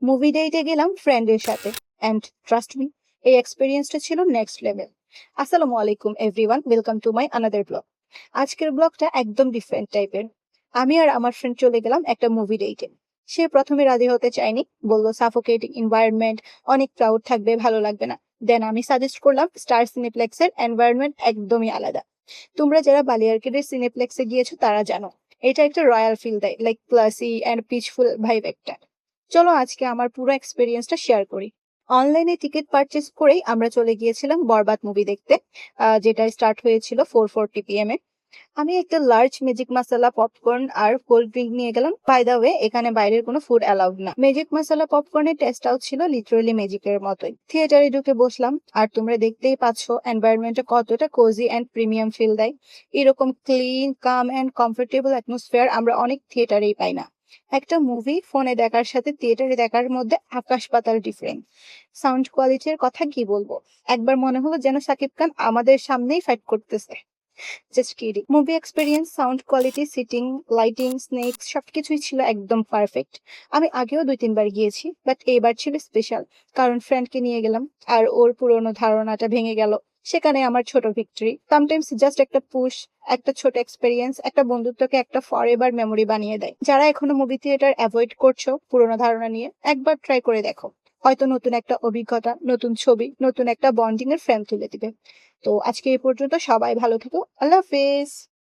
Movie ডেটে গেলাম ফ্রেন্ডের সাথে, অ্যান্ড ট্রাস্ট মি, এই এক্সপিরিয়েন্সটা ছিল নেক্সট লেভেল। আসসালামু আলাইকুম everyone, welcome to my another blog. আজকের ব্লগটা একদম ডিফারেন্ট টাইপের। আমি আর আমার ফ্রেন্ড চলে গেলাম একটা মুভি ডেটে। সে প্রথমে রাজি হতে চায়নি, বললো সাফোকেটিং এনভায়রনমেন্ট, অনেক ক্রাউড থাকবে, ভালো লাগবে না। দেন আমি সাজেস্ট করলাম স্টার সিনেপ্লেক্সের এনভায়রনমেন্ট একদমই আলাদা। তোমরা যারা বালিয়ারকেটের সিনেপ্লেক্সে গিয়েছো তারা জানো, এটা একটা রয়্যাল ফিল দেয়, like classy and peaceful vibe একটা। চলো আজকে আমার পুরো এক্সপিরিয়েন্সটা শেয়ার করি। অনলাইনে টিকিট পারচেজ করেই আমরা চলে গিয়েছিলাম বরবাদ মুভি দেখতে, যেটা স্টার্ট হয়েছিল 4:40 PM এ। আমি একটা লার্জ ম্যাজিক মশলা পপকর্ন আর কোল্ড ড্রিঙ্ক নিয়ে গেলাম। বাই দা ওয়ে, এখানে বাইরের কোনো ফুড অ্যালাউড না। ম্যাজিক মশলা পপকর্নের টেস্টটাও ছিল লিটারালি ম্যাজিকের মতোই। থিয়েটারে ঢুকে বসলাম, আর তোমরা দেখতেই পাচ্ছ এনভায়রনমেন্টটা কতটা কোজি অ্যান্ড প্রিমিয়াম ফিল দেয়। এরকম clean, calm and comfortable atmosphere আমরা অনেক থিয়েটারেই পাই না। একটা মুভি ফোনে দেখার সাথে থিয়েটারে দেখার মধ্যে আকাশ পাতাল ডিফারেন্স। সাউন্ড কোয়ালিটির কথা কি বলবো, একবার মনে হলো যেন সাকিব খান আমাদের সামনেই ফাইট করতেছে। Just kidding. Movie experience, sound quality, seating, lighting, snacks সবকিছুই ছিল একদম পারফেক্ট। আমি আগেও 2-3 বার গিয়েছি, বাট এইবার ছিল স্পেশাল, কারণ ফ্রেন্ডকে নিয়ে গেলাম আর ওর পুরোনো ধারণাটা ভেঙে গেল। সেখানে আমার ছোট ভিক্টরি। সামটাইমস জাস্ট একটা পুশ, একটা ছোট এক্সপিরিয়েন্স, একটা বন্ধুত্বকে একটা ফরএভার মেমোরি বানিয়ে দেয়। যারা এখনো মুভি থিয়েটার অ্যাভয়েড করছো পুরোনো ধারণা নিয়ে, একবার ট্রাই করে দেখো। হয়তো নতুন একটা অভিজ্ঞতা, নতুন ছবি, নতুন একটা বন্ডিং এর ফ্রেম তুলে দিবে। তো আজকে এই পর্যন্ত, সবাই ভালো থেকো, আল্লাহ হাফেজ।